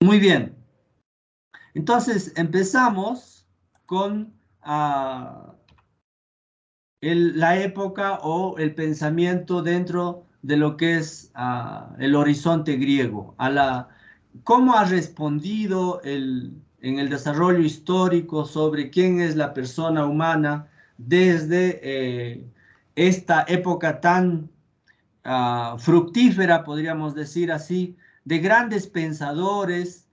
Muy bien. Entonces, empezamos con la época o el pensamiento dentro de lo que es el horizonte griego, cómo ha respondido en el desarrollo histórico sobre quién es la persona humana desde esta época tan fructífera, podríamos decir así, de grandes pensadores.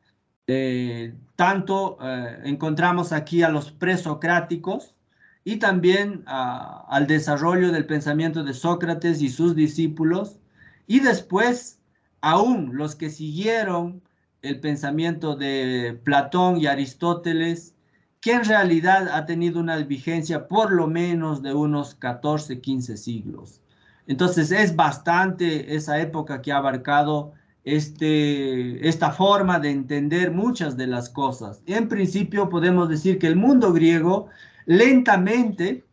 Tanto encontramos aquí a los presocráticos y también al desarrollo del pensamiento de Sócrates y sus discípulos, y después aún los que siguieron el pensamiento de Platón y Aristóteles, que en realidad ha tenido una vigencia por lo menos de unos 14, 15 siglos. Entonces es bastante esa época que ha abarcado esta forma de entender muchas de las cosas. En principio podemos decir que el mundo griego lentamente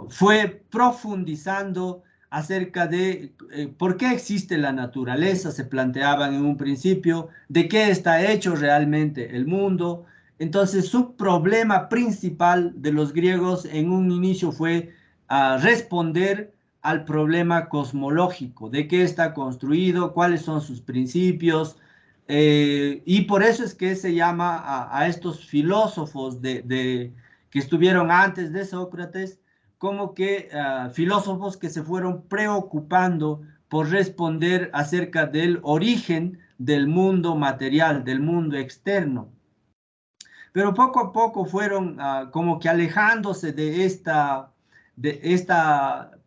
fue profundizando acerca de por qué existe la naturaleza, se planteaban en un principio, de qué está hecho realmente el mundo. Entonces su problema principal de los griegos en un inicio fue responder al problema cosmológico, de qué está construido, cuáles son sus principios, y por eso es que se llama a estos filósofos que estuvieron antes de Sócrates, como que filósofos que se fueron preocupando por responder acerca del origen del mundo material, del mundo externo. Pero poco a poco fueron como que alejándose de esta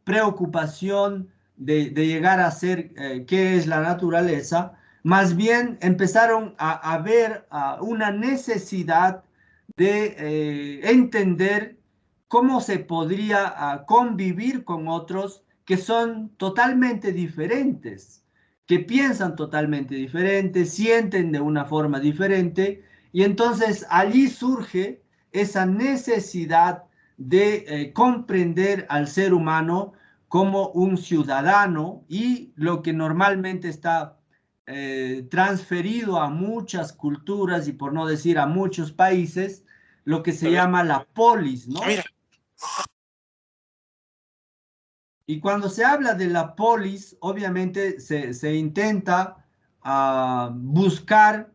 preocupación de llegar a ser qué es la naturaleza. Más bien empezaron a ver una necesidad de entender cómo se podría convivir con otros que son totalmente diferentes, que piensan totalmente diferente, sienten de una forma diferente, y entonces allí surge esa necesidad de comprender al ser humano como un ciudadano, y lo que normalmente está transferido a muchas culturas y por no decir a muchos países, lo que se llama la polis, ¿no? Y cuando se habla de la polis, obviamente se intenta buscar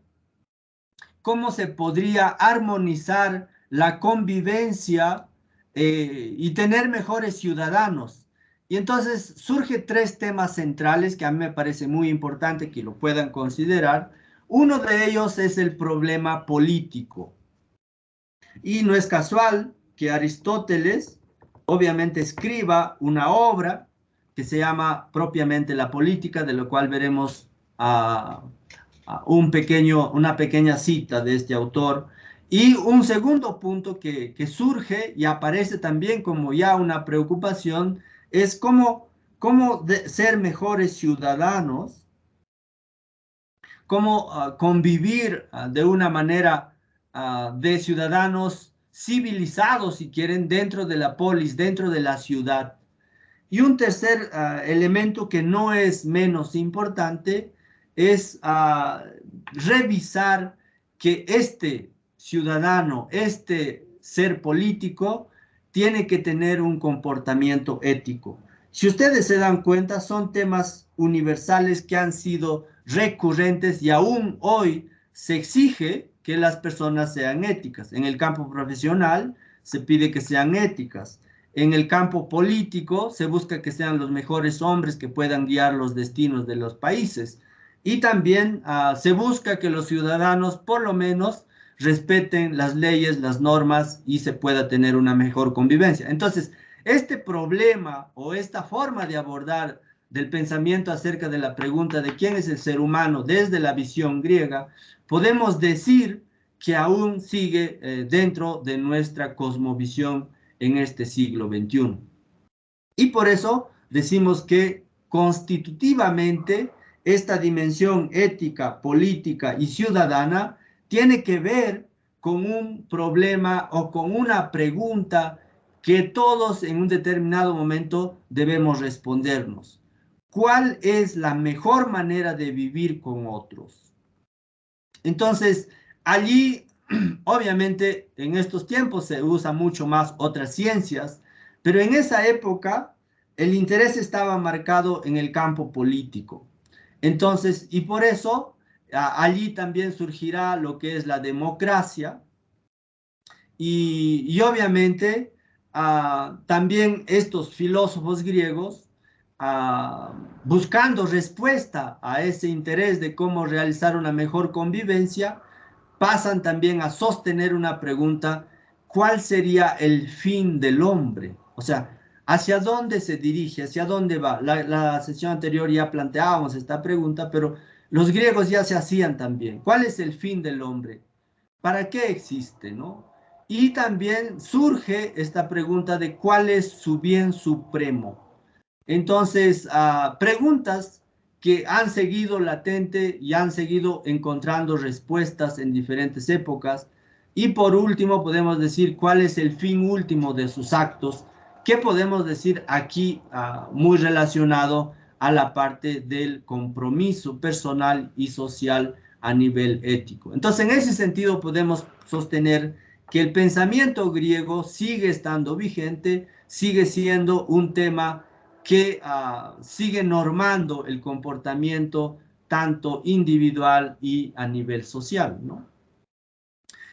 cómo se podría armonizar la convivencia y tener mejores ciudadanos. Y entonces surgen tres temas centrales que a mí me parece muy importante que lo puedan considerar. Uno de ellos es el problema político. Y no es casual que Aristóteles obviamente escriba una obra que se llama propiamente La Política, de lo cual veremos una pequeña cita de este autor. Y un segundo punto que surge y aparece también como ya una preocupación es cómo ser mejores ciudadanos, cómo convivir de una manera de ciudadanos civilizados, si quieren, dentro de la polis, dentro de la ciudad. Y un tercer elemento que no es menos importante es revisar que este ciudadano, este ser político, tiene que tener un comportamiento ético. Si ustedes se dan cuenta, son temas universales que han sido recurrentes y aún hoy se exige que las personas sean éticas. En el campo profesional se pide que sean éticas. En el campo político se busca que sean los mejores hombres que puedan guiar los destinos de los países. Y también se busca que los ciudadanos por lo menos respeten las leyes, las normas, y se pueda tener una mejor convivencia. Entonces, este problema o esta forma de abordar del pensamiento acerca de la pregunta de quién es el ser humano desde la visión griega, podemos decir que aún sigue dentro de nuestra cosmovisión en este siglo XXI. Y por eso decimos que constitutivamente esta dimensión ética, política y ciudadana tiene que ver con un problema o con una pregunta que todos en un determinado momento debemos respondernos. ¿Cuál es la mejor manera de vivir con otros? Entonces, allí, obviamente, en estos tiempos se usa mucho más otras ciencias, pero en esa época el interés estaba marcado en el campo político. Entonces, y por eso allí también surgirá lo que es la democracia y obviamente también estos filósofos griegos, ah, buscando respuesta a ese interés de cómo realizar una mejor convivencia, pasan también a sostener una pregunta: ¿cuál sería el fin del hombre? O sea, ¿hacia dónde se dirige? ¿Hacia dónde va? La sesión anterior ya planteábamos esta pregunta, pero los griegos ya se hacían también. ¿Cuál es el fin del hombre? ¿Para qué existe, no? Y también surge esta pregunta de cuál es su bien supremo. Entonces, preguntas que han seguido latente y han seguido encontrando respuestas en diferentes épocas. Y por último, podemos decir cuál es el fin último de sus actos. ¿Qué podemos decir aquí muy relacionado a la parte del compromiso personal y social a nivel ético? Entonces, en ese sentido, podemos sostener que el pensamiento griego sigue estando vigente, sigue siendo un tema que sigue normando el comportamiento tanto individual y a nivel social, ¿no?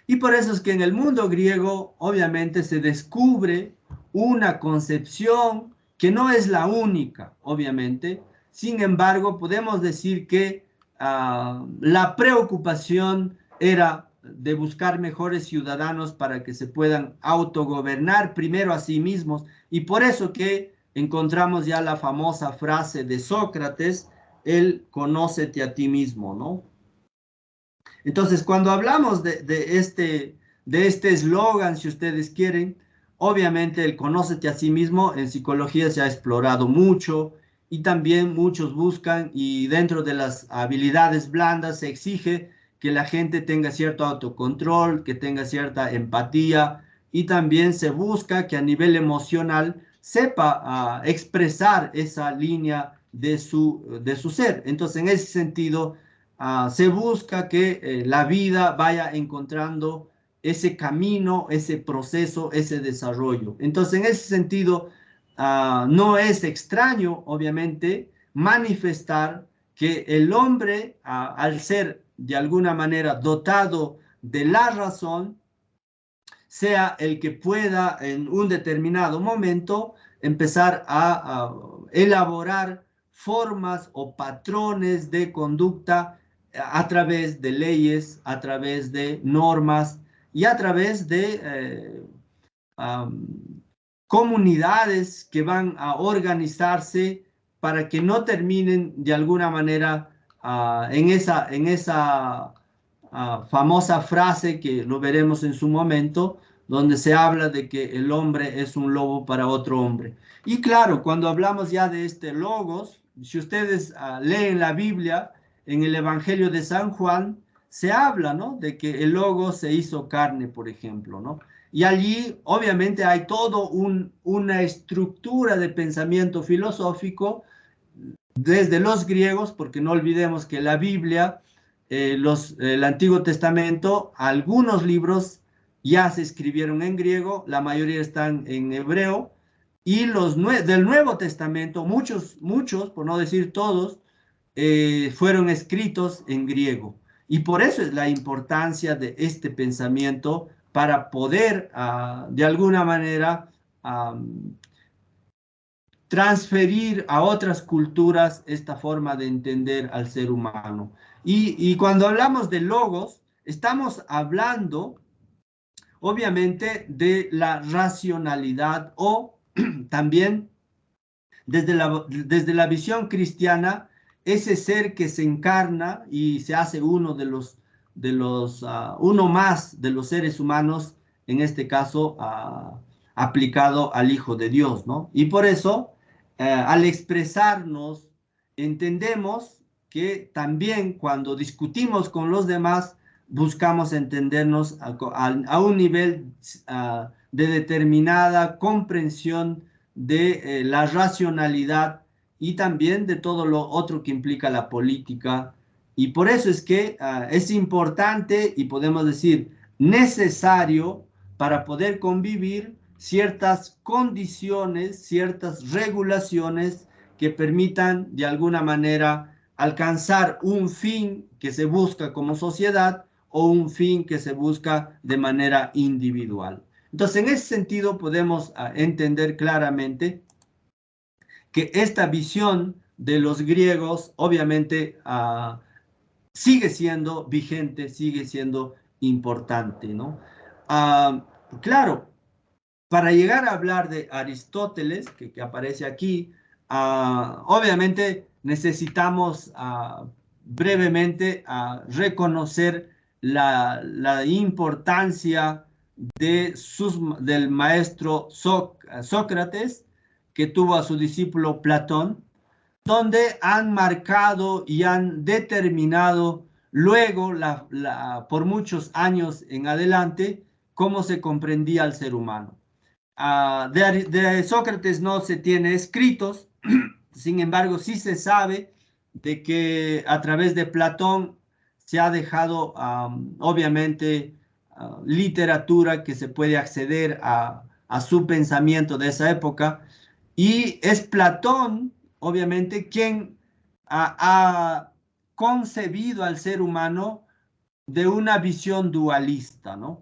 Y por eso es que en el mundo griego obviamente se descubre una concepción que no es la única, obviamente. Sin embargo, podemos decir que la preocupación era de buscar mejores ciudadanos para que se puedan autogobernar primero a sí mismos. Y por eso que encontramos ya la famosa frase de Sócrates: el conócete a ti mismo, ¿no? Entonces, cuando hablamos de este eslogan, si ustedes quieren, obviamente el conócete a sí mismo en psicología se ha explorado mucho y también muchos buscan, y dentro de las habilidades blandas se exige que la gente tenga cierto autocontrol, que tenga cierta empatía, y también se busca que a nivel emocional sepa expresar esa línea de su ser. Entonces, en ese sentido, se busca que la vida vaya encontrando ese camino, ese proceso, ese desarrollo. Entonces, en ese sentido, no es extraño, obviamente, manifestar que el hombre, al ser de alguna manera dotado de la razón, sea el que pueda en un determinado momento empezar a elaborar formas o patrones de conducta a través de leyes, a través de normas y a través de um, comunidades que van a organizarse para que no terminen de alguna manera en esa famosa frase que lo veremos en su momento, donde se habla de que el hombre es un lobo para otro hombre. Y claro, cuando hablamos ya de este logos, si ustedes leen la Biblia, en el Evangelio de San Juan, se habla, ¿no?, de que el logos se hizo carne, por ejemplo, ¿no? Y allí, obviamente, hay todo una estructura de pensamiento filosófico desde los griegos, porque no olvidemos que la Biblia, el Antiguo Testamento, algunos libros ya se escribieron en griego, la mayoría están en hebreo, y del Nuevo Testamento, muchos, por no decir todos, fueron escritos en griego. Y por eso es la importancia de este pensamiento para poder, de alguna manera, transferir a otras culturas esta forma de entender al ser humano. Y cuando hablamos de logos, estamos hablando, obviamente, de la racionalidad o también desde la visión cristiana, ese ser que se encarna y se hace uno más de los seres humanos, en este caso aplicado al Hijo de Dios, ¿no? Y por eso, al expresarnos, entendemos que también cuando discutimos con los demás, buscamos entendernos a un nivel de determinada comprensión de la racionalidad y también de todo lo otro que implica la política Y por eso es que es importante y podemos decir necesario para poder convivir ciertas condiciones, ciertas regulaciones que permitan de alguna manera alcanzar un fin que se busca como sociedad o un fin que se busca de manera individual. Entonces, en ese sentido podemos entender claramente que esta visión de los griegos obviamente sigue siendo vigente, sigue siendo importante, ¿no? Ah, claro, para llegar a hablar de Aristóteles, que aparece aquí, obviamente necesitamos brevemente reconocer la importancia del maestro Sócrates, que tuvo a su discípulo Platón, donde han marcado y han determinado luego, por muchos años en adelante, cómo se comprendía al ser humano. De Sócrates no se tiene escritos, sin embargo, sí se sabe de que a través de Platón se ha dejado, obviamente, literatura que se puede acceder a su pensamiento de esa época. Y es Platón, obviamente, quien ha concebido al ser humano de una visión dualista, ¿no?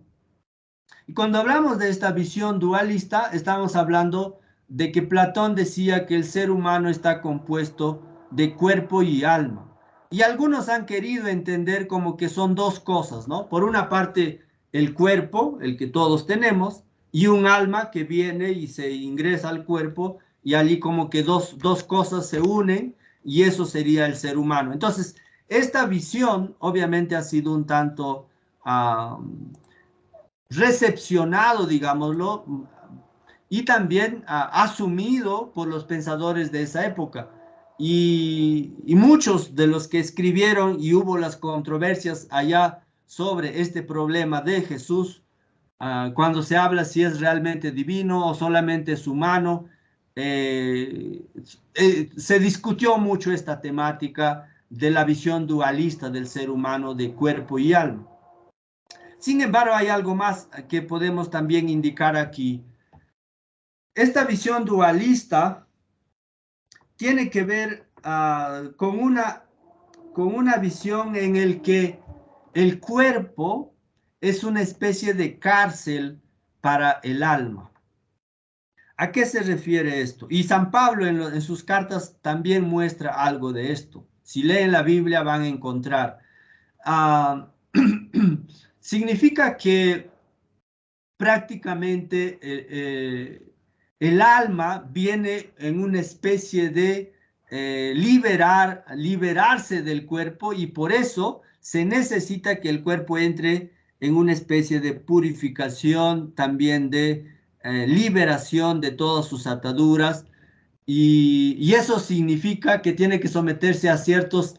Y cuando hablamos de esta visión dualista, estamos hablando de que Platón decía que el ser humano está compuesto de cuerpo y alma. Y algunos han querido entender como que son dos cosas, ¿no? Por una parte, el cuerpo, el que todos tenemos, y un alma que viene y se ingresa al cuerpo, y allí como que dos cosas se unen, y eso sería el ser humano. Entonces, esta visión obviamente ha sido un tanto recepcionado, digámoslo, y también asumido por los pensadores de esa época. Y muchos de los que escribieron y hubo las controversias allá sobre este problema de Jesús, cuando se habla si es realmente divino o solamente es humano, se discutió mucho esta temática de la visión dualista del ser humano de cuerpo y alma. Sin embargo, hay algo más que podemos también indicar aquí. Esta visión dualista tiene que ver con una visión en el que el cuerpo es una especie de cárcel para el alma. ¿A qué se refiere esto? Y San Pablo en sus cartas también muestra algo de esto. Si leen la Biblia van a encontrar. Significa que prácticamente el alma viene en una especie de liberarse del cuerpo, y por eso se necesita que el cuerpo entre en una especie de purificación, también de liberación de todas sus ataduras, y eso significa que tiene que someterse a ciertos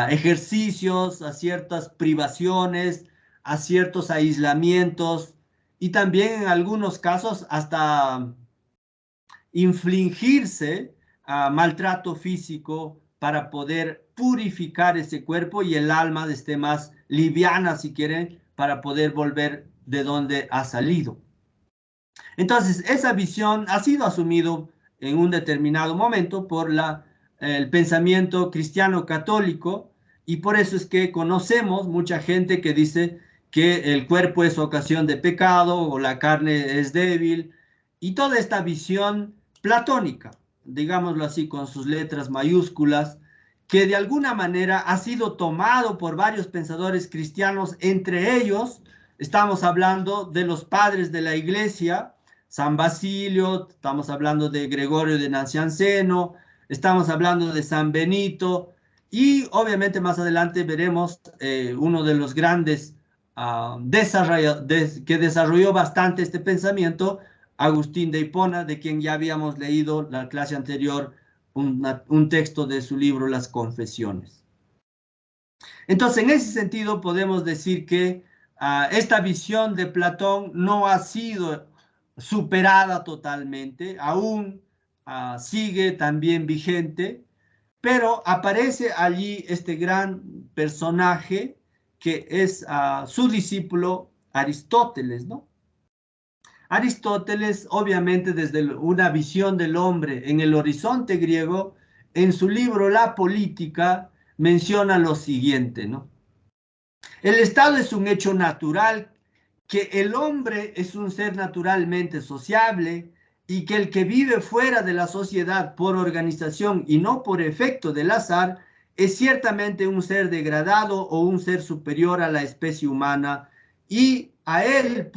ejercicios, a ciertas privaciones, a ciertos aislamientos, y también en algunos casos hasta infligirse maltrato físico para poder purificar ese cuerpo y el alma esté más liviana, si quieren, para poder volver de donde ha salido. Entonces, esa visión ha sido asumido en un determinado momento por el pensamiento cristiano católico, y por eso es que conocemos mucha gente que dice que el cuerpo es ocasión de pecado o la carne es débil, y toda esta visión platónica, digámoslo así con sus letras mayúsculas, que de alguna manera ha sido tomado por varios pensadores cristianos, entre ellos estamos hablando de los padres de la iglesia, San Basilio, estamos hablando de Gregorio de Nacianceno, estamos hablando de San Benito, y obviamente más adelante veremos uno de los grandes que desarrolló bastante este pensamiento, Agustín de Hipona, de quien ya habíamos leído la clase anterior un texto de su libro Las Confesiones. Entonces, en ese sentido podemos decir que esta visión de Platón no ha sido superada totalmente, aún sigue también vigente, pero aparece allí este gran personaje que es su discípulo Aristóteles, ¿no? Aristóteles, obviamente desde una visión del hombre en el horizonte griego, en su libro La Política menciona lo siguiente, ¿no? El Estado es un hecho natural, que el hombre es un ser naturalmente sociable y que el que vive fuera de la sociedad por organización y no por efecto del azar es ciertamente un ser degradado o un ser superior a la especie humana y a él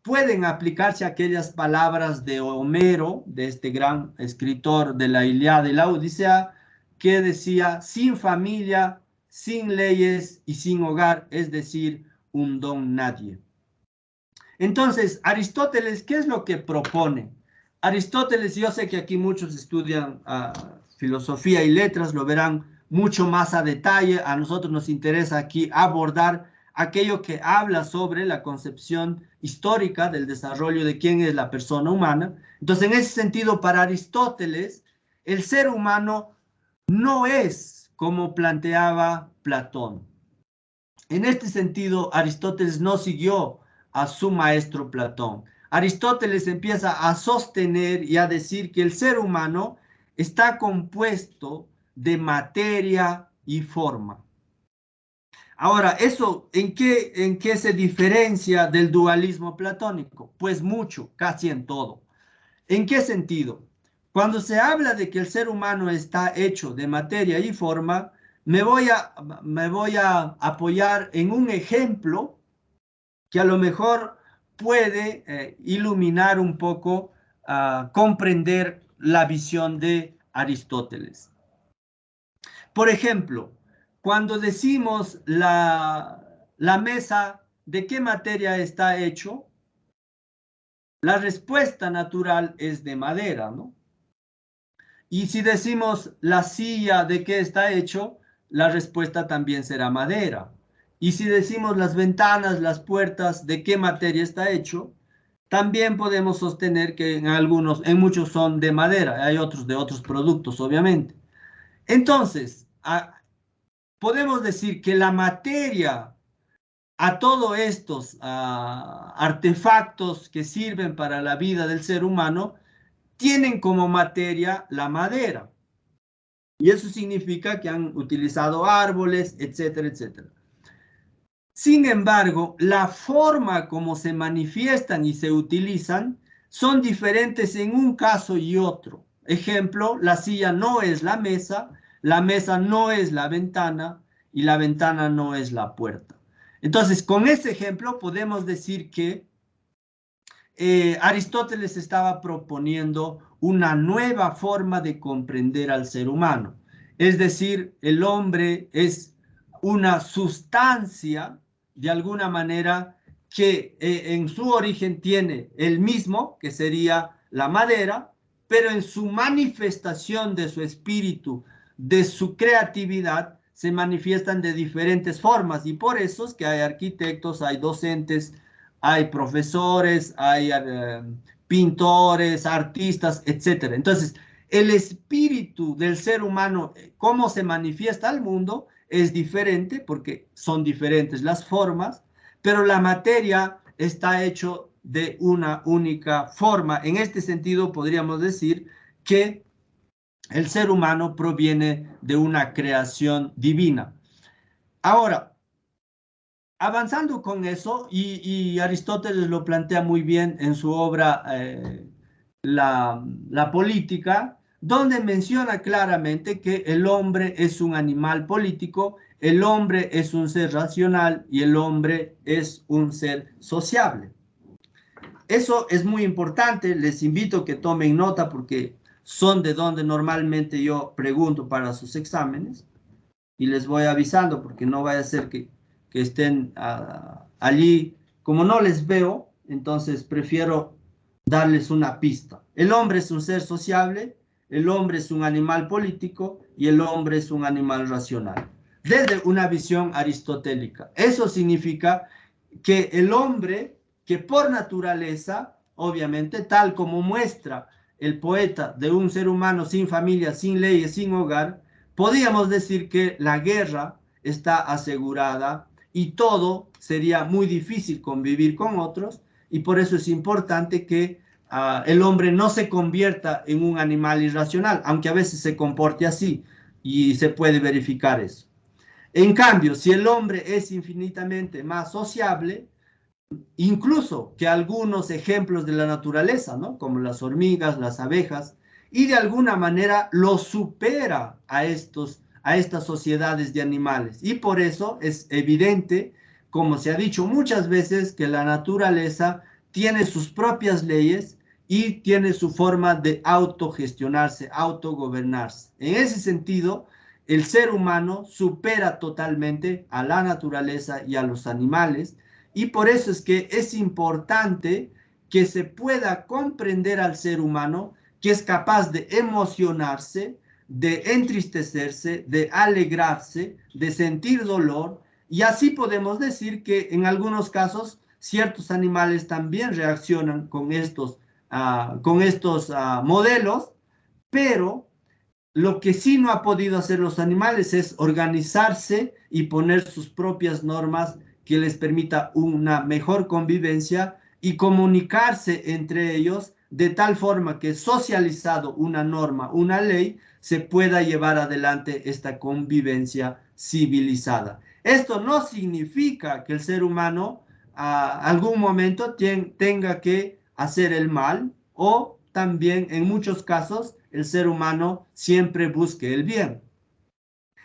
pueden aplicarse aquellas palabras de Homero, de este gran escritor de la Ilíada y la Odisea, que decía, sin familia, sin leyes y sin hogar, es decir, un don nadie. Entonces, Aristóteles, ¿qué es lo que propone? Aristóteles, yo sé que aquí muchos estudian filosofía y letras, lo verán mucho más a detalle. A nosotros nos interesa aquí abordar aquello que habla sobre la concepción histórica del desarrollo de quién es la persona humana. Entonces, en ese sentido, para Aristóteles, el ser humano no es como planteaba Platón. En este sentido, Aristóteles no siguió a su maestro Platón. Aristóteles empieza a sostener y a decir que el ser humano está compuesto de materia y forma. Ahora, ¿eso en qué se diferencia del dualismo platónico? Pues mucho, casi en todo. ¿En qué sentido? Cuando se habla de que el ser humano está hecho de materia y forma, me voy a apoyar en un ejemplo que a lo mejor puede iluminar un poco, comprender la visión de Aristóteles. Por ejemplo, cuando decimos la mesa, ¿de qué materia está hecho? La respuesta natural es de madera, ¿no? Y si decimos la silla, ¿de qué está hecho? La respuesta también será madera. Y si decimos las ventanas, las puertas, ¿de qué materia está hecho? También podemos sostener que en muchos son de madera, hay otros de otros productos, obviamente. Entonces, podemos decir que la materia a todos estos artefactos que sirven para la vida del ser humano tienen como materia la madera. Y eso significa que han utilizado árboles, etcétera, etcétera. Sin embargo, la forma como se manifiestan y se utilizan son diferentes en un caso y otro. Ejemplo, la silla no es la mesa no es la ventana y la ventana no es la puerta. Entonces, con ese ejemplo podemos decir que Aristóteles estaba proponiendo una nueva forma de comprender al ser humano. Es decir, el hombre es una sustancia, de alguna manera, que en su origen tiene el mismo, que sería la madera, pero en su manifestación de su espíritu, de su creatividad, se manifiestan de diferentes formas. Y por eso es que hay arquitectos, hay docentes, hay profesores, hay pintores, artistas, etc. Entonces, el espíritu del ser humano, cómo se manifiesta al mundo, es diferente porque son diferentes las formas, pero la materia está hecho de una única forma. En este sentido, podríamos decir que el ser humano proviene de una creación divina. Ahora, avanzando con eso, y Aristóteles lo plantea muy bien en su obra la Política, donde menciona claramente que el hombre es un animal político, el hombre es un ser racional y el hombre es un ser sociable. Eso es muy importante, les invito a que tomen nota porque son de donde normalmente yo pregunto para sus exámenes y les voy avisando porque no vaya a ser que estén allí, como no les veo, entonces prefiero darles una pista. El hombre es un ser sociable, el hombre es un animal político y el hombre es un animal racional, desde una visión aristotélica. Eso significa que el hombre, que por naturaleza, obviamente, tal como muestra el poeta de un ser humano sin familia, sin leyes, sin hogar, podríamos decir que la guerra está asegurada y todo sería muy difícil convivir con otros, y por eso es importante que el hombre no se convierta en un animal irracional, aunque a veces se comporte así y se puede verificar eso. En cambio, si el hombre es infinitamente más sociable, incluso que algunos ejemplos de la naturaleza, ¿no? Como las hormigas, las abejas, y de alguna manera lo supera a estas sociedades de animales. Y por eso es evidente, como se ha dicho muchas veces, que la naturaleza tiene sus propias leyes y tiene su forma de autogestionarse, autogobernarse. En ese sentido, el ser humano supera totalmente a la naturaleza y a los animales, y por eso es que es importante que se pueda comprender al ser humano, que es capaz de emocionarse, de entristecerse, de alegrarse, de sentir dolor, y así podemos decir que en algunos casos ciertos animales también reaccionan con estos modelos, pero lo que sí no ha podido hacer los animales es organizarse y poner sus propias normas que les permita una mejor convivencia y comunicarse entre ellos de tal forma que, socializado una norma, una ley, se pueda llevar adelante esta convivencia civilizada. Esto no significa que el ser humano algún momento tenga que hacer el mal, o también en muchos casos el ser humano siempre busque el bien.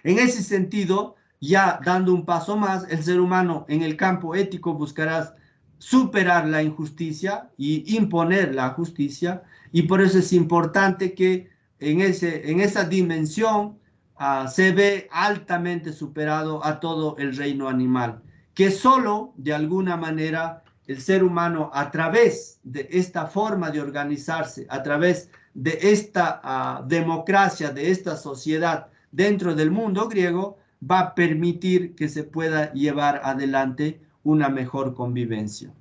En ese sentido, ya dando un paso más, el ser humano en el campo ético buscará superar la injusticia y imponer la justicia, y por eso es importante que en esa dimensión se ve altamente superado a todo el reino animal, que solo de alguna manera el ser humano, a través de esta forma de organizarse, a través de esta democracia, de esta sociedad dentro del mundo griego, va a permitir que se pueda llevar adelante una mejor convivencia.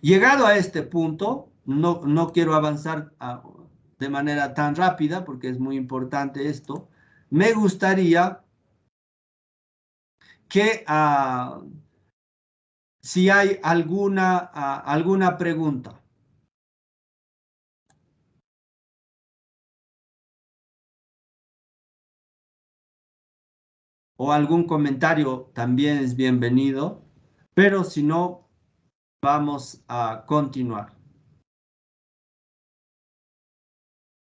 Llegado a este punto, no quiero avanzar de manera tan rápida porque es muy importante esto. Me gustaría que si hay alguna pregunta. O algún comentario también es bienvenido, pero si no, vamos a continuar.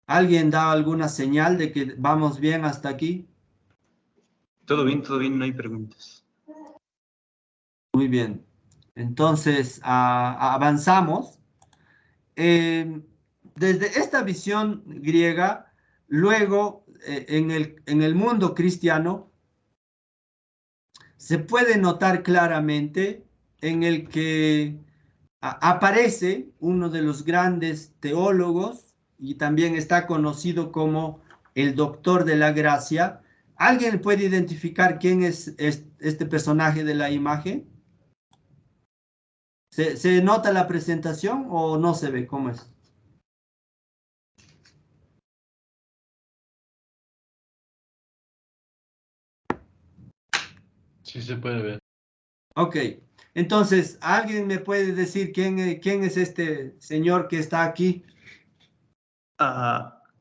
¿Alguien da alguna señal de que vamos bien hasta aquí? Todo bien, no hay preguntas. Muy bien. Entonces, avanzamos. Desde esta visión griega, luego en el mundo cristiano, se puede notar claramente en el que aparece uno de los grandes teólogos y también está conocido como el doctor de la gracia. ¿Alguien puede identificar quién es este personaje de la imagen? ¿Se nota la presentación o no se ve? ¿Cómo es? Sí se puede ver. Ok, entonces, ¿alguien me puede decir quién es este señor que está aquí?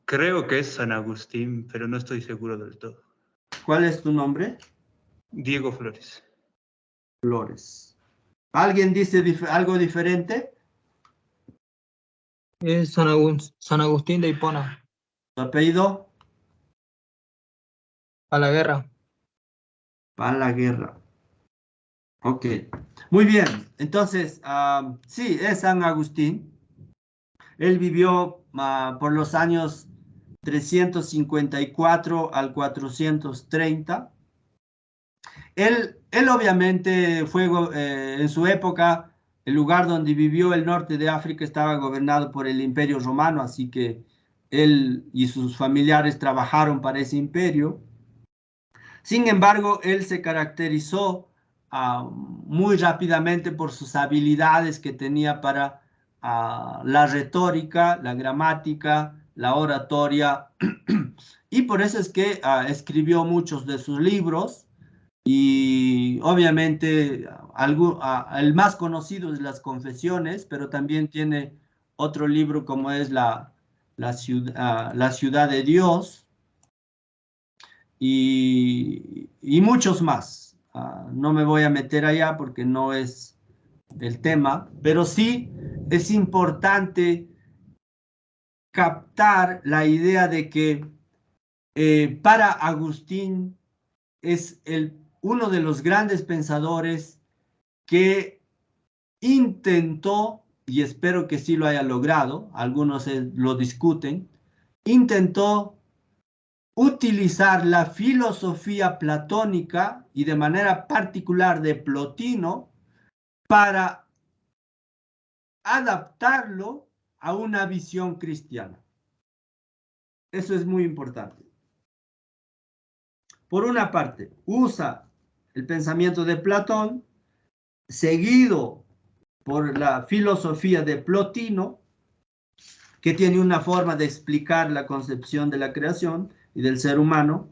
Creo que es San Agustín, pero no estoy seguro del todo. ¿Cuál es tu nombre? Diego Flores. Flores. ¿Alguien dice algo diferente? Es San Agustín de Hipona. ¿Tu apellido? A la guerra. Balaguerra. Ok, muy bien. Entonces, sí, es San Agustín. Él vivió por los años 354 al 430. Él obviamente fue, en su época, el lugar donde vivió, el norte de África, estaba gobernado por el Imperio Romano, así que él y sus familiares trabajaron para ese imperio. Sin embargo, él se caracterizó muy rápidamente por sus habilidades que tenía para la retórica, la gramática, la oratoria, y por eso es que escribió muchos de sus libros. y obviamente el más conocido es Las Confesiones, pero también tiene otro libro como es la ciudad de Dios y muchos más. No me voy a meter allá porque no es el tema, pero sí es importante captar la idea de que para Agustín es uno de los grandes pensadores que intentó, y espero que sí lo haya logrado, algunos lo discuten, intentó utilizar la filosofía platónica y de manera particular de Plotino para adaptarlo a una visión cristiana. Eso es muy importante. Por una parte, usa el pensamiento de Platón, seguido por la filosofía de Plotino, que tiene una forma de explicar la concepción de la creación y del ser humano,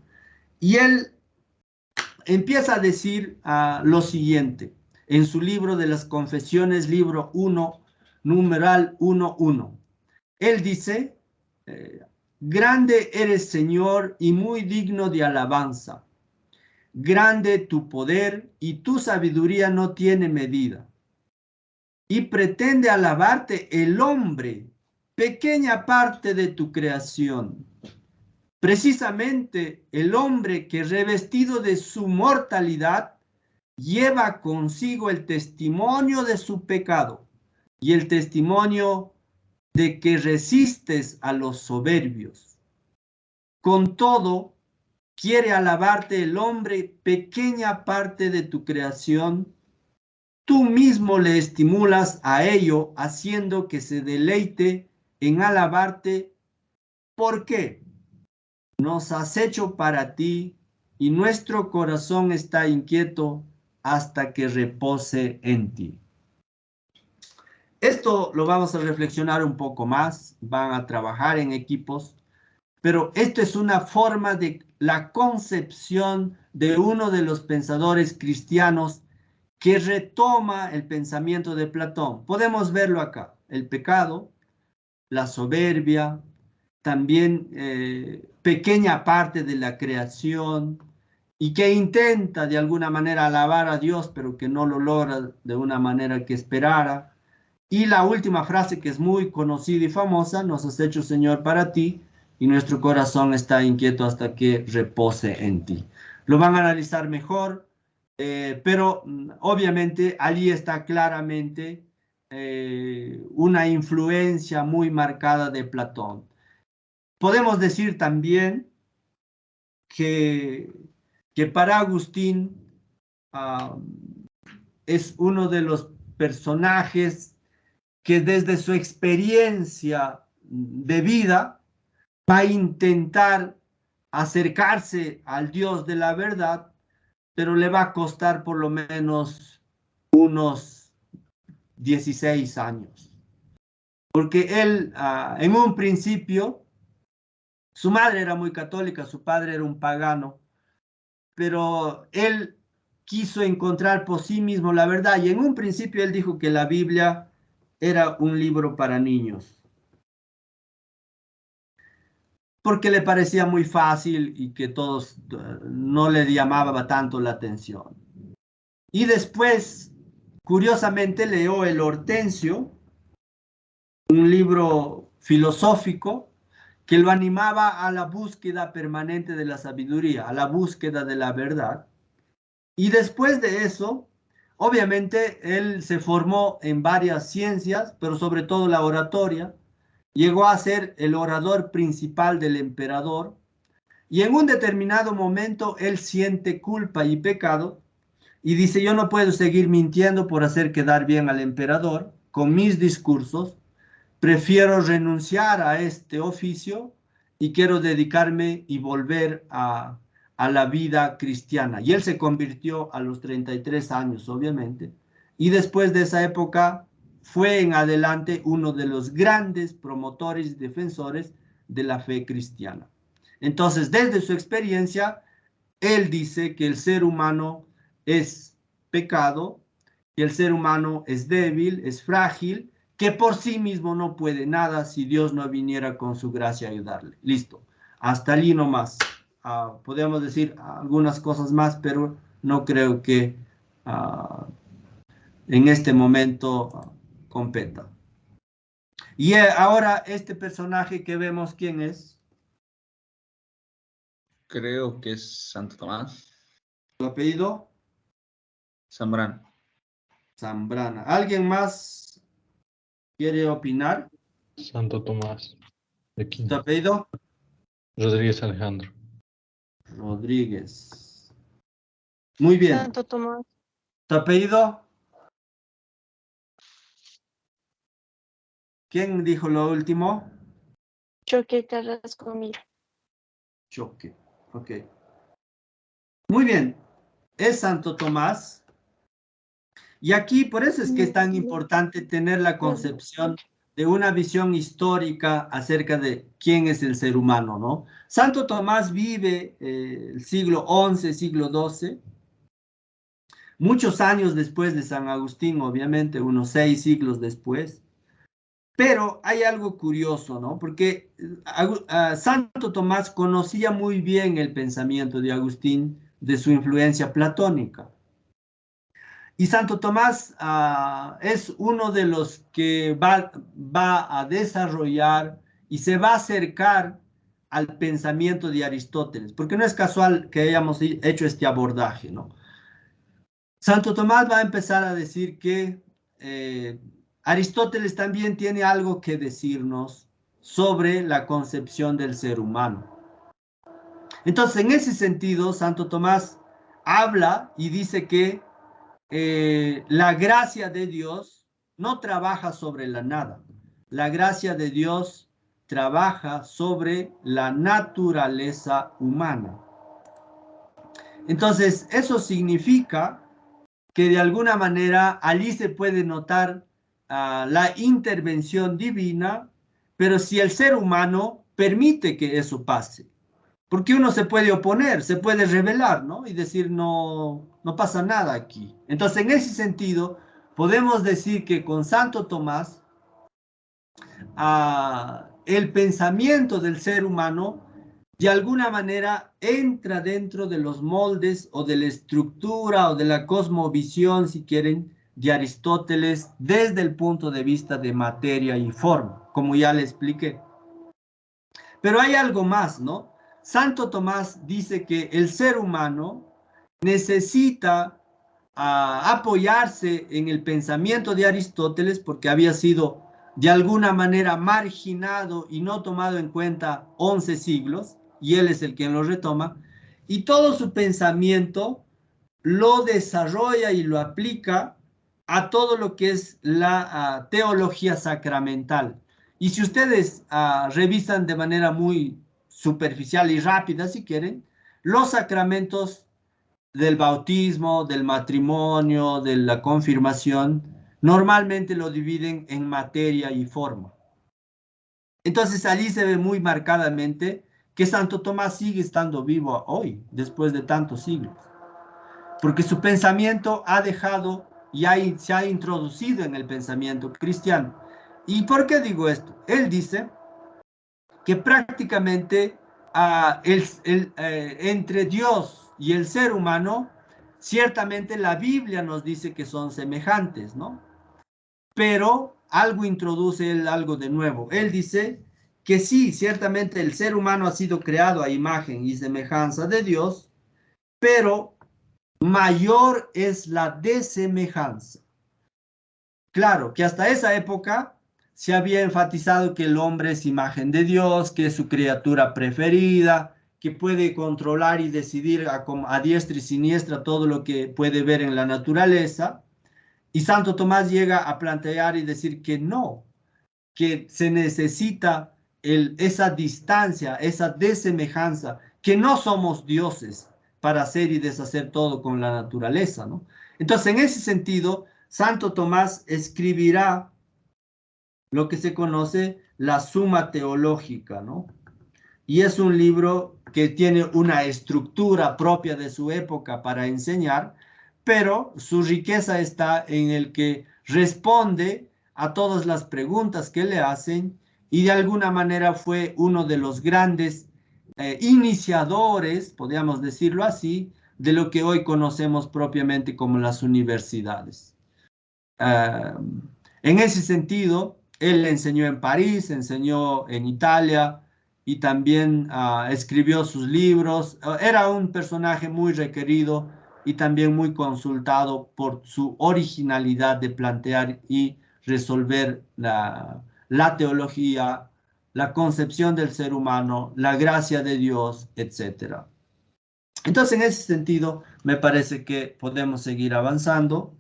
y él empieza a decir lo siguiente, en su libro de las Confesiones, libro 1, numeral 1.1. Él dice, grande eres, Señor, y muy digno de alabanza. Grande tu poder y tu sabiduría no tiene medida. Y pretende alabarte el hombre, pequeña parte de tu creación. Precisamente el hombre que revestido de su mortalidad lleva consigo el testimonio de su pecado y el testimonio de que resistes a los soberbios. Con todo, quiere alabarte el hombre, pequeña parte de tu creación. Tú mismo le estimulas a ello, haciendo que se deleite en alabarte. ¿Por qué? Nos has hecho para ti y nuestro corazón está inquieto hasta que repose en ti. Esto lo vamos a reflexionar un poco más, van a trabajar en equipos, pero esto es una forma de la concepción de uno de los pensadores cristianos que retoma el pensamiento de Platón. Podemos verlo acá, el pecado, la soberbia, también pequeña parte de la creación y que intenta de alguna manera alabar a Dios, pero que no lo logra de una manera que esperara. Y la última frase que es muy conocida y famosa, nos has hecho, Señor, para ti y nuestro corazón está inquieto hasta que repose en ti. Lo van a analizar mejor, pero obviamente allí está claramente una influencia muy marcada de Platón. Podemos decir también que para Agustín es uno de los personajes que desde su experiencia de vida va a intentar acercarse al Dios de la verdad, pero le va a costar por lo menos unos 16 años. Porque él, en un principio, su madre era muy católica, su padre era un pagano, pero él quiso encontrar por sí mismo la verdad y en un principio él dijo que la Biblia era un libro para niños, porque le parecía muy fácil y que todos no le llamaba tanto la atención. Y después, curiosamente, leyó el Hortensio, un libro filosófico que lo animaba a la búsqueda permanente de la sabiduría, a la búsqueda de la verdad. Y después de eso, obviamente, él se formó en varias ciencias, pero sobre todo la oratoria. Llegó a ser el orador principal del emperador. Y en un determinado momento, él siente culpa y pecado y dice, yo no puedo seguir mintiendo por hacer quedar bien al emperador con mis discursos. Prefiero renunciar a este oficio y quiero dedicarme y volver a la vida cristiana. Y él se convirtió a los 33 años, obviamente. Y después de esa época fue en adelante uno de los grandes promotores y defensores de la fe cristiana. Entonces, desde su experiencia, él dice que el ser humano es pecado, que el ser humano es débil, es frágil, que por sí mismo no puede nada si Dios no viniera con su gracia a ayudarle. Listo. Hasta allí nomás. Podemos decir algunas cosas más, pero no creo que en este momento competa. Y ahora este personaje que vemos, ¿quién es? Creo que es Santo Tomás. ¿Su apellido? Zambrano. Zambrana. ¿Alguien más quiere opinar? Santo Tomás de ¿Tu Aquino. apellido? Rodríguez Alejandro. Rodríguez. Muy bien. Santo Tomás. ¿Tu apellido? ¿Quién dijo lo último? Choque Carrasco Mira. Choque. Ok. Muy bien. Es Santo Tomás. Y aquí, por eso es que es tan importante tener la concepción de una visión histórica acerca de quién es el ser humano, ¿no? Santo Tomás vive el siglo XI, siglo XII, muchos años después de San Agustín, obviamente, unos 6 siglos después. Pero hay algo curioso, ¿no? Porque Santo Tomás conocía muy bien el pensamiento de Agustín, de su influencia platónica. Y Santo Tomás es uno de los que va a desarrollar y se va a acercar al pensamiento de Aristóteles, porque no es casual que hayamos hecho este abordaje, ¿no? Santo Tomás va a empezar a decir que Aristóteles también tiene algo que decirnos sobre la concepción del ser humano. Entonces, en ese sentido, Santo Tomás habla y dice que la gracia de Dios no trabaja sobre la nada. La gracia de Dios trabaja sobre la naturaleza humana. Entonces, eso significa que de alguna manera allí se puede notar la intervención divina, pero si el ser humano permite que eso pase. Porque uno se puede oponer, se puede rebelar, ¿no? Y decir, no pasa nada aquí. Entonces, en ese sentido, podemos decir que con Santo Tomás, el pensamiento del ser humano, de alguna manera, entra dentro de los moldes o de la estructura o de la cosmovisión, si quieren, de Aristóteles, desde el punto de vista de materia y forma, como ya le expliqué. Pero hay algo más, ¿no? Santo Tomás dice que el ser humano necesita apoyarse en el pensamiento de Aristóteles porque había sido de alguna manera marginado y no tomado en cuenta 11 siglos, y él es el quien lo retoma, y todo su pensamiento lo desarrolla y lo aplica a todo lo que es la teología sacramental. Y si ustedes revisan de manera muy superficial y rápida, si quieren, los sacramentos del bautismo, del matrimonio, de la confirmación, normalmente lo dividen en materia y forma. Entonces allí se ve muy marcadamente que Santo Tomás sigue estando vivo hoy, después de tantos siglos, porque su pensamiento ha dejado y se ha introducido en el pensamiento cristiano. ¿Y por qué digo esto? Él dice que prácticamente entre Dios y el ser humano, ciertamente la Biblia nos dice que son semejantes, ¿no? Pero algo introduce él, algo de nuevo. Él dice que sí, ciertamente el ser humano ha sido creado a imagen y semejanza de Dios, pero mayor es la desemejanza. Claro que hasta esa época se había enfatizado que el hombre es imagen de Dios, que es su criatura preferida, que puede controlar y decidir a diestra y siniestra todo lo que puede ver en la naturaleza. Y Santo Tomás llega a plantear y decir que no, que se necesita esa distancia, esa desemejanza, que no somos dioses para hacer y deshacer todo con la naturaleza, ¿no? Entonces, en ese sentido, Santo Tomás escribirá lo que se conoce la Suma Teológica, ¿no? y es un libro que tiene una estructura propia de su época para enseñar, pero su riqueza está en el que responde a todas las preguntas que le hacen y de alguna manera fue uno de los grandes iniciadores, podríamos decirlo así, de lo que hoy conocemos propiamente como las universidades. En ese sentido, él enseñó en París, enseñó en Italia y también escribió sus libros. Era un personaje muy requerido y también muy consultado por su originalidad de plantear y resolver la teología, la concepción del ser humano, la gracia de Dios, etc. Entonces, en ese sentido, me parece que podemos seguir avanzando.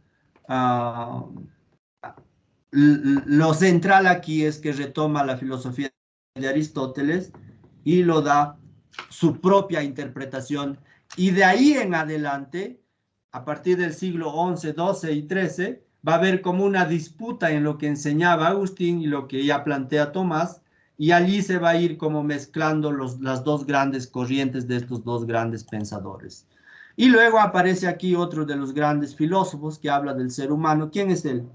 Lo central aquí es que retoma la filosofía de Aristóteles y lo da su propia interpretación. Y de ahí en adelante, a partir del siglo XI, XII y XIII, va a haber como una disputa en lo que enseñaba Agustín y lo que ya plantea Tomás, y allí se va a ir como mezclando las dos grandes corrientes de estos dos grandes pensadores. Y luego aparece aquí otro de los grandes filósofos que habla del ser humano. ¿Quién es él?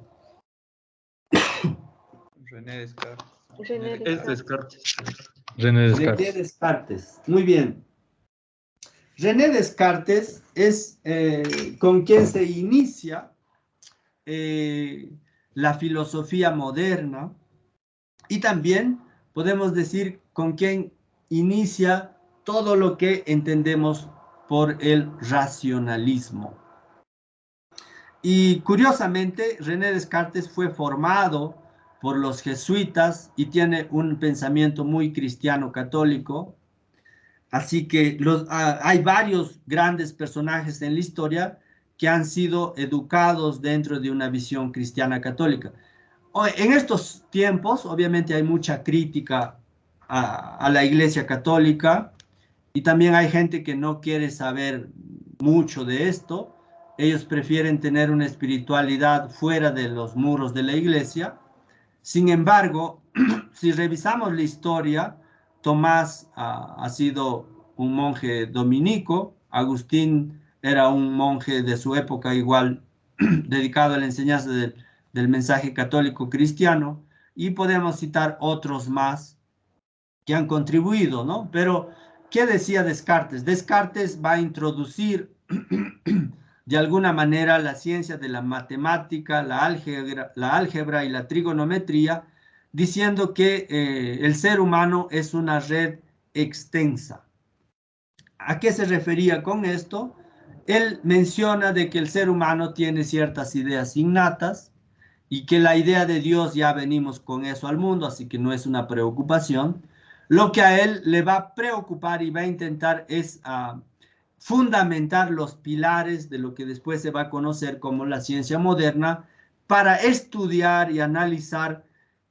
René Descartes. René Es Descartes. Descartes. René René Descartes. Descartes. Muy bien. René Descartes es con quien se inicia la filosofía moderna y también podemos decir con quien inicia todo lo que entendemos por el racionalismo. Y curiosamente, René Descartes fue formado por los jesuitas y tiene un pensamiento muy cristiano católico. Así que hay varios grandes personajes en la historia que han sido educados dentro de una visión cristiana católica. En estos tiempos, obviamente, hay mucha crítica a la Iglesia Católica y también hay gente que no quiere saber mucho de esto. Ellos prefieren tener una espiritualidad fuera de los muros de la Iglesia. Sin embargo, si revisamos la historia, Tomás ha sido un monje dominico, Agustín era un monje de su época igual dedicado a la enseñanza del mensaje católico cristiano, y podemos citar otros más que han contribuido, ¿no? Pero, ¿qué decía Descartes? Descartes va a introducir de alguna manera la ciencia de la matemática, la álgebra y la trigonometría, diciendo que el ser humano es una red extensa. ¿A qué se refería con esto? Él menciona de que el ser humano tiene ciertas ideas innatas y que la idea de Dios ya venimos con eso al mundo, así que no es una preocupación. Lo que a él le va a preocupar y va a intentar es fundamentar los pilares de lo que después se va a conocer como la ciencia moderna para estudiar y analizar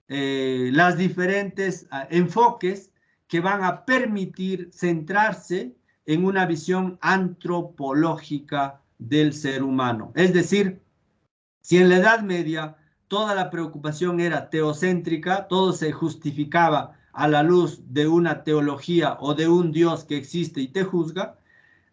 las diferentes enfoques que van a permitir centrarse en una visión antropológica del ser humano. Es decir, si en la Edad Media toda la preocupación era teocéntrica, todo se justificaba a la luz de una teología o de un Dios que existe y te juzga,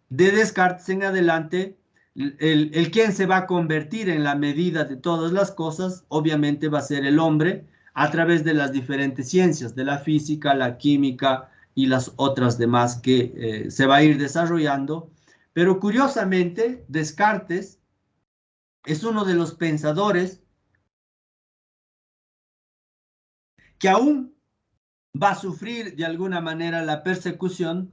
de Descartes en adelante, el quien se va a convertir en la medida de todas las cosas, obviamente va a ser el hombre a través de las diferentes ciencias, de la física, la química y las otras demás que se va a ir desarrollando. Pero curiosamente, Descartes es uno de los pensadores que aún va a sufrir de alguna manera la persecución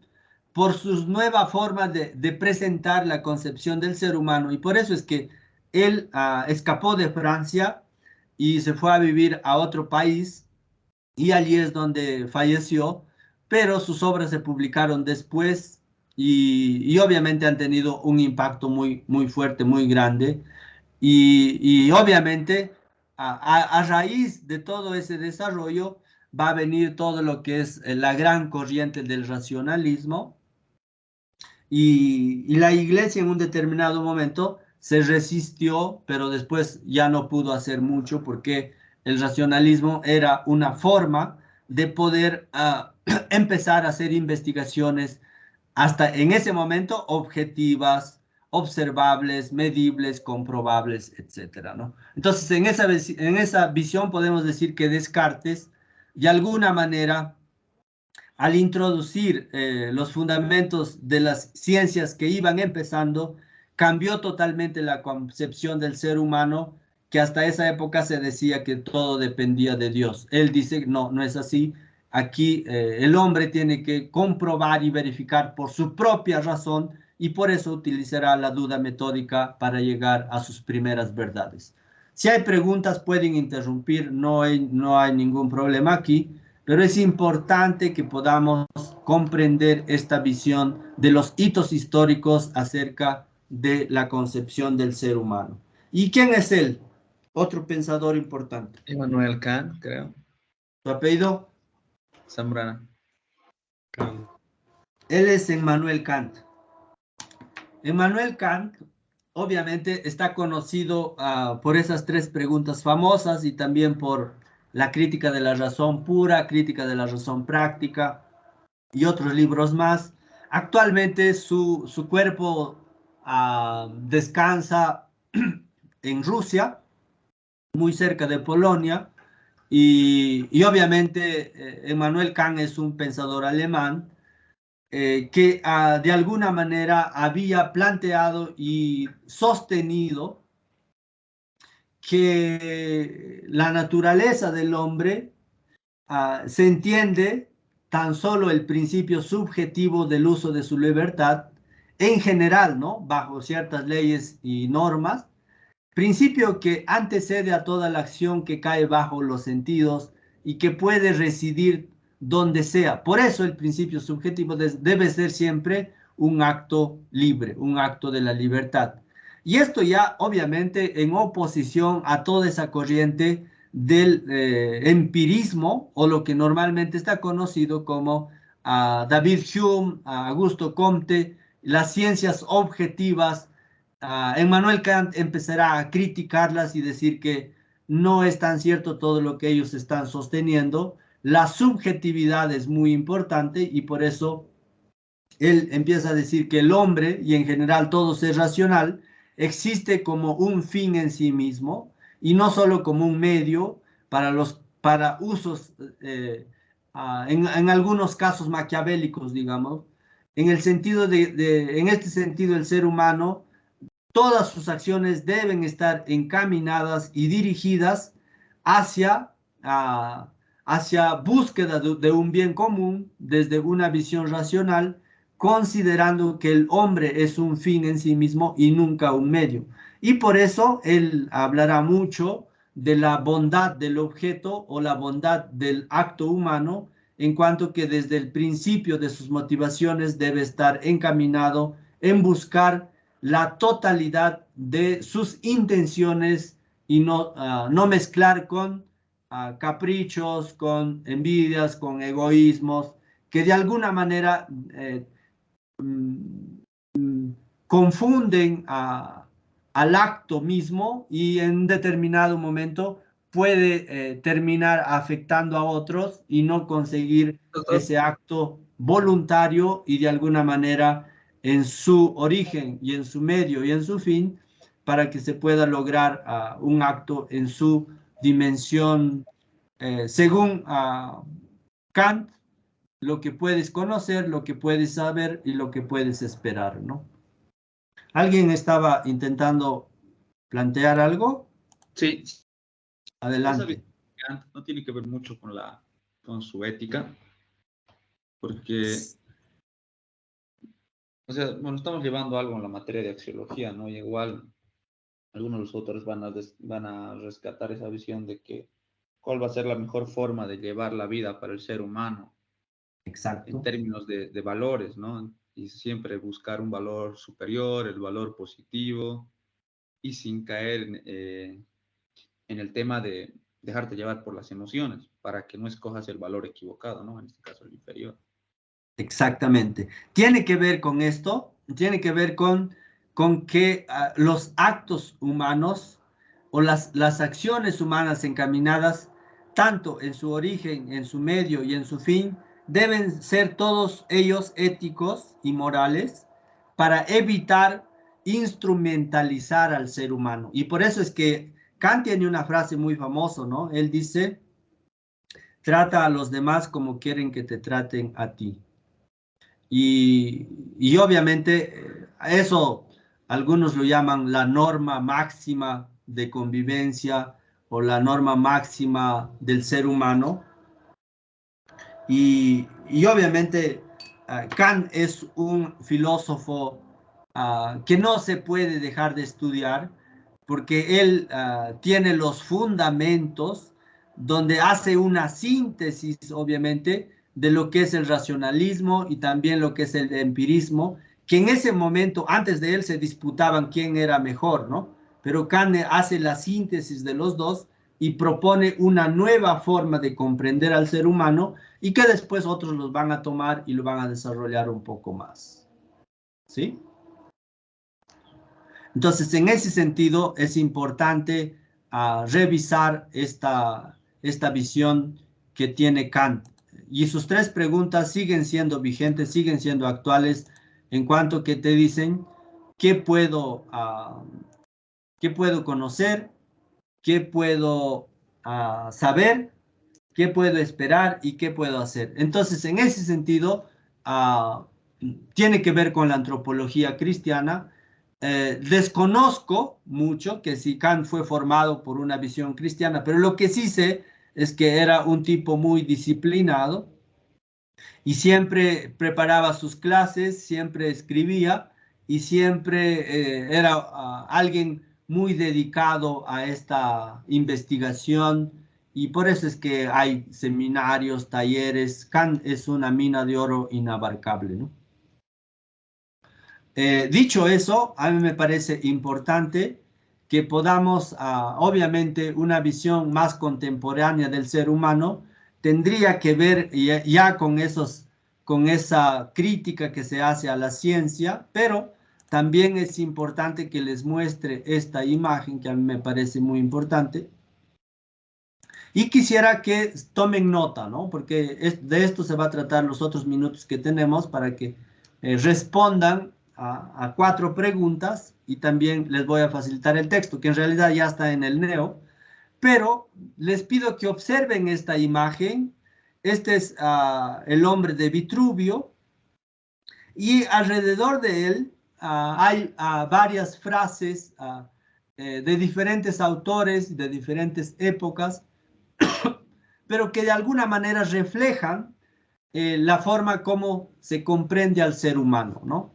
por su nueva forma de presentar la concepción del ser humano, y por eso es que él escapó de Francia y se fue a vivir a otro país y allí es donde falleció, pero sus obras se publicaron después y obviamente han tenido un impacto muy, muy fuerte, muy grande, y obviamente a raíz de todo ese desarrollo va a venir todo lo que es la gran corriente del racionalismo, y la iglesia en un determinado momento se resistió, pero después ya no pudo hacer mucho porque el racionalismo era una forma de poder empezar a hacer investigaciones hasta en ese momento objetivas, observables, medibles, comprobables, etcétera, ¿no? Entonces, en esa visión podemos decir que Descartes, de alguna manera, al introducir los fundamentos de las ciencias que iban empezando, cambió totalmente la concepción del ser humano, que hasta esa época se decía que todo dependía de Dios. Él dice, no, no es así. Aquí el hombre tiene que comprobar y verificar por su propia razón y por eso utilizará la duda metódica para llegar a sus primeras verdades. Si hay preguntas pueden interrumpir, no hay ningún problema aquí, pero es importante que podamos comprender esta visión de los hitos históricos acerca de la concepción del ser humano. ¿Y quién es él? Otro pensador importante. Immanuel Kant, creo. ¿Su apellido? Zambrana. Kant. Él es Immanuel Kant. Immanuel Kant, obviamente, está conocido por esas tres preguntas famosas y también por la crítica de la razón pura, crítica de la razón práctica y otros libros más. Actualmente su cuerpo descansa en Rusia, muy cerca de Polonia, y obviamente Immanuel Kant es un pensador alemán que de alguna manera había planteado y sostenido que la naturaleza del hombre se entiende tan solo el principio subjetivo del uso de su libertad, en general, ¿no? Bajo ciertas leyes y normas, principio que antecede a toda la acción que cae bajo los sentidos y que puede residir donde sea. Por eso el principio subjetivo debe ser siempre un acto libre, un acto de la libertad. Y esto ya obviamente en oposición a toda esa corriente del empirismo o lo que normalmente está conocido como David Hume, Augusto Comte, las ciencias objetivas. Immanuel Kant empezará a criticarlas y decir que no es tan cierto todo lo que ellos están sosteniendo. La subjetividad es muy importante y por eso él empieza a decir que el hombre y en general todo ser racional existe como un fin en sí mismo y no solo como un medio para usos, en algunos casos maquiavélicos, digamos, en el sentido en este sentido el ser humano, todas sus acciones deben estar encaminadas y dirigidas hacia, hacia búsqueda de un bien común desde una visión racional, considerando que el hombre es un fin en sí mismo y nunca un medio. Y por eso él hablará mucho de la bondad del objeto o la bondad del acto humano, en cuanto que desde el principio de sus motivaciones debe estar encaminado en buscar la totalidad de sus intenciones y no mezclar con caprichos, con envidias, con egoísmos, que de alguna manera confunden al acto mismo y en determinado momento puede terminar afectando a otros y no conseguir ese acto voluntario y de alguna manera en su origen y en su medio y en su fin para que se pueda lograr un acto en su dimensión según Kant, lo que puedes conocer, lo que puedes saber y lo que puedes esperar, ¿no? ¿Alguien estaba intentando plantear algo? Sí. Adelante. Kant no tiene que ver mucho con su ética, porque, o sea, bueno, estamos llevando algo en la materia de axiología, ¿no? Y igual algunos de los autores van a rescatar esa visión de que cuál va a ser la mejor forma de llevar la vida para el ser humano. Exacto. En términos de valores, ¿no? Y siempre buscar un valor superior, el valor positivo, y sin caer en el tema de dejarte llevar por las emociones, para que no escojas el valor equivocado, ¿no? En este caso, el inferior. Exactamente. Tiene que ver con esto, tiene que ver con que los actos humanos o las acciones humanas encaminadas tanto en su origen, en su medio y en su fin, deben ser todos ellos éticos y morales para evitar instrumentalizar al ser humano. Y por eso es que Kant tiene una frase muy famosa, ¿no? Él dice, trata a los demás como quieren que te traten a ti. Y obviamente eso algunos lo llaman la norma máxima de convivencia o la norma máxima del ser humano. Y obviamente Kant es un filósofo que no se puede dejar de estudiar porque él tiene los fundamentos donde hace una síntesis, obviamente, de lo que es el racionalismo y también lo que es el empirismo, que en ese momento, antes de él, se disputaban quién era mejor, ¿no? Pero Kant hace la síntesis de los dos y propone una nueva forma de comprender al ser humano y que después otros los van a tomar y lo van a desarrollar un poco más. ¿Sí? Entonces, en ese sentido, es importante revisar esta visión que tiene Kant. Y sus tres preguntas siguen siendo vigentes, siguen siendo actuales en cuanto que te dicen qué puedo conocer, qué puedo saber, qué puedo esperar y qué puedo hacer. Entonces, en ese sentido, tiene que ver con la antropología cristiana. Desconozco mucho que si Kant fue formado por una visión cristiana, pero lo que sí sé es que era un tipo muy disciplinado y siempre preparaba sus clases, siempre escribía y siempre era alguien muy dedicado a esta investigación y por eso es que hay seminarios, talleres. Kant es una mina de oro inabarcable, ¿no? Dicho eso, a mí me parece importante que podamos, obviamente, una visión más contemporánea del ser humano tendría que ver ya con esa crítica que se hace a la ciencia, pero también es importante que les muestre esta imagen que a mí me parece muy importante. Y quisiera que tomen nota, ¿no? Porque de esto se va a tratar los otros minutos que tenemos para que respondan a 4 preguntas y también les voy a facilitar el texto, que en realidad ya está en el Neo, pero les pido que observen esta imagen. Este es el hombre de Vitruvio y alrededor de él hay varias frases de diferentes autores, de diferentes épocas, pero que de alguna manera reflejan la forma como se comprende al ser humano, ¿no?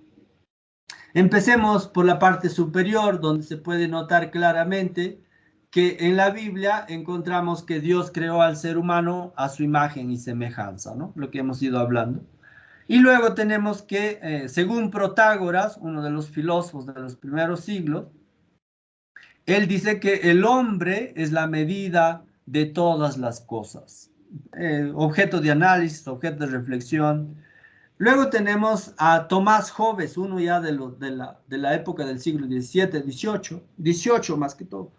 Empecemos por la parte superior, donde se puede notar claramente que en la Biblia encontramos que Dios creó al ser humano a su imagen y semejanza, ¿no? Lo que hemos ido hablando. Y luego tenemos que, según Protágoras, uno de los filósofos de los primeros siglos, él dice que el hombre es la medida de todas las cosas. Objeto de análisis, objeto de reflexión. Luego tenemos a Tomás Hobbes, uno ya de la época del siglo XVII, XVIII más que todo.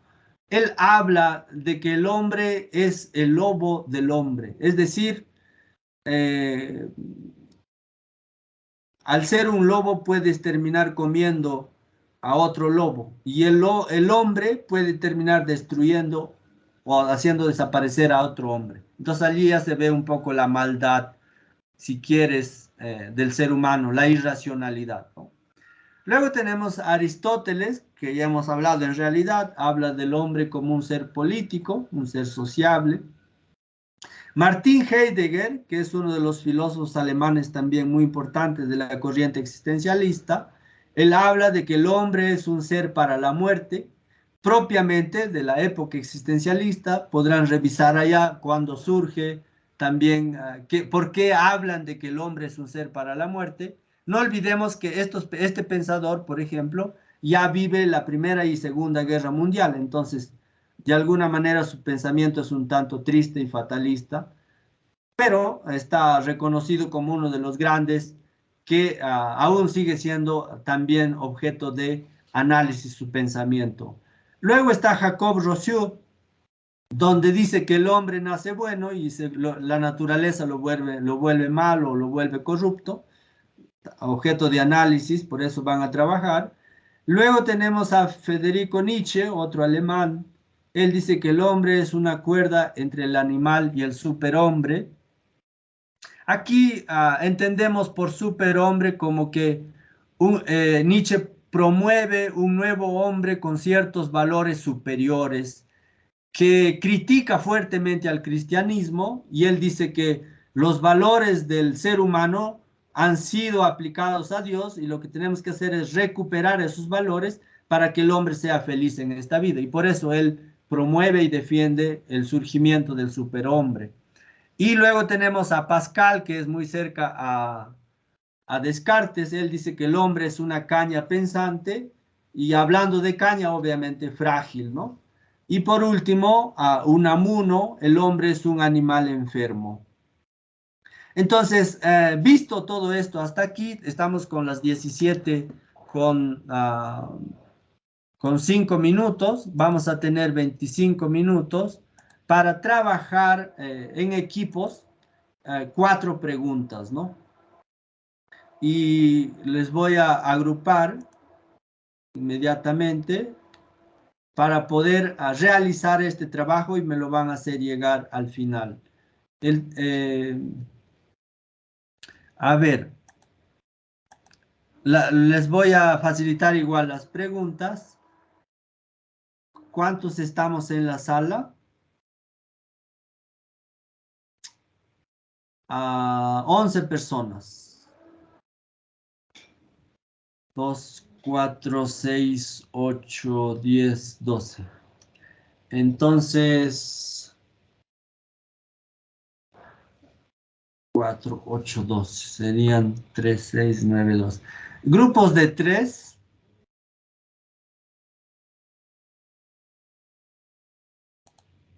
Él habla de que el hombre es el lobo del hombre, es decir, al ser un lobo puedes terminar comiendo a otro lobo y el hombre puede terminar destruyendo o haciendo desaparecer a otro hombre. Entonces allí ya se ve un poco la maldad, si quieres, del ser humano, la irracionalidad, ¿no? Luego tenemos a Aristóteles, que ya hemos hablado en realidad, habla del hombre como un ser político, un ser sociable. Martin Heidegger, que es uno de los filósofos alemanes también muy importantes de la corriente existencialista, él habla de que el hombre es un ser para la muerte, propiamente de la época existencialista. Podrán revisar allá cuando surge también, por qué hablan de que el hombre es un ser para la muerte. No olvidemos que este pensador, por ejemplo, ya vive la Primera y Segunda Guerra Mundial, entonces de alguna manera su pensamiento es un tanto triste y fatalista, pero está reconocido como uno de los grandes que aún sigue siendo también objeto de análisis su pensamiento. Luego está Jacob Rousseau, donde dice que el hombre nace bueno y la naturaleza lo vuelve malo o lo vuelve corrupto, objeto de análisis, por eso van a trabajar. Luego tenemos a Federico Nietzsche, otro alemán. Él dice que el hombre es una cuerda entre el animal y el superhombre. Aquí entendemos por superhombre como que Nietzsche promueve un nuevo hombre con ciertos valores superiores, que critica fuertemente al cristianismo, y él dice que los valores del ser humano han sido aplicados a Dios y lo que tenemos que hacer es recuperar esos valores para que el hombre sea feliz en esta vida. Y por eso él promueve y defiende el surgimiento del superhombre. Y luego tenemos a Pascal, que es muy cerca a Descartes. Él dice que el hombre es una caña pensante, y hablando de caña, obviamente frágil, ¿no? Y por último, a Unamuno, el hombre es un animal enfermo. Entonces, visto todo esto hasta aquí, estamos con las 17 con 5 minutos. Vamos a tener 25 minutos para trabajar en equipos 4 preguntas, ¿no? Y les voy a agrupar inmediatamente para poder realizar este trabajo, y me lo van a hacer llegar al final. A ver, les voy a facilitar igual las preguntas. ¿Cuántos estamos en la sala? 11 personas. 2, 4, 6, 8, 10, 12. Entonces, 4, 8, 12. Serían 3, 6, 9, 2. Grupos de 3.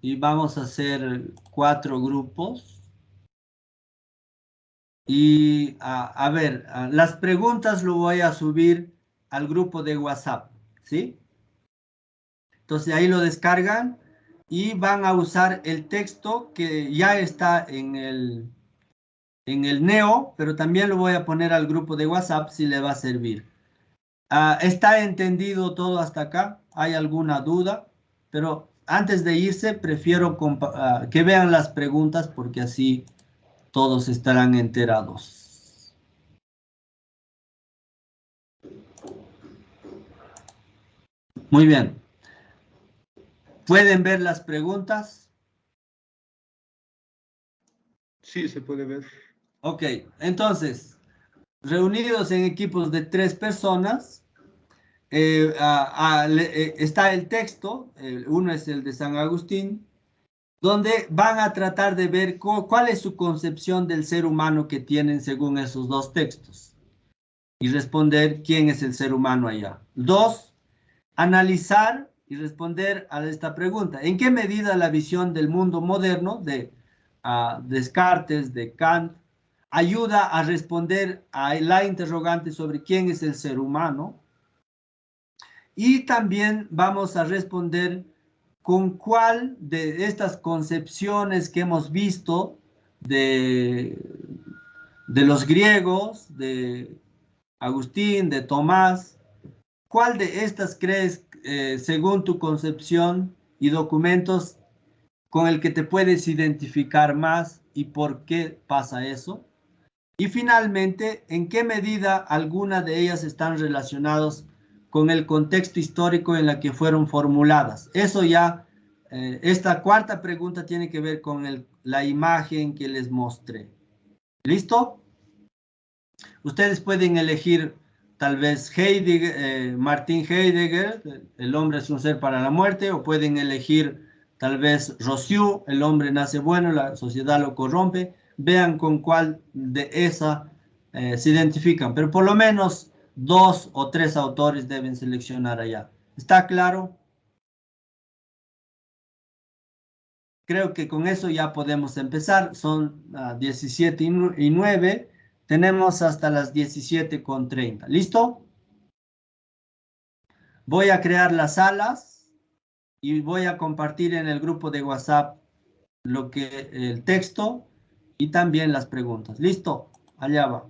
Y vamos a hacer 4 grupos. Y a ver, las preguntas lo voy a subir al grupo de WhatsApp, ¿sí? Entonces ahí lo descargan y van a usar el texto que ya está en el Neo, pero también lo voy a poner al grupo de WhatsApp si le va a servir. ¿Está entendido todo hasta acá? ¿Hay alguna duda? Pero antes de irse, prefiero que vean las preguntas, porque así todos estarán enterados. Muy bien. ¿Pueden ver las preguntas? Sí, se puede ver. Ok, entonces, reunidos en equipos de 3 personas, está el texto, uno es el de San Agustín, donde van a tratar de ver cuál es su concepción del ser humano que tienen según esos 2 textos, y responder quién es el ser humano allá. 2, analizar y responder a esta pregunta: ¿en qué medida la visión del mundo moderno de Descartes, de Kant, ayuda a responder a la interrogante sobre quién es el ser humano? Y también vamos a responder con cuál de estas concepciones que hemos visto de los griegos, de Agustín, de Tomás, ¿cuál de estas crees, según tu concepción y documentos, con el que te puedes identificar más, y por qué pasa eso? Y finalmente, ¿en qué medida alguna de ellas están relacionados con el contexto histórico en la que fueron formuladas? Eso ya, esta cuarta pregunta tiene que ver con la imagen que les mostré. ¿Listo? Ustedes pueden elegir tal vez Martin Heidegger, el hombre es un ser para la muerte, o pueden elegir tal vez Rousseau, el hombre nace bueno, la sociedad lo corrompe. Vean con cuál de esa se identifican, pero por lo menos 2 o 3 autores deben seleccionar allá. ¿Está claro? Creo que con eso ya podemos empezar. Son 17 y 9. Tenemos hasta las 17:30. ¿Listo? Voy a crear las salas y voy a compartir en el grupo de WhatsApp el texto y también las preguntas. ¿Listo? Allá va.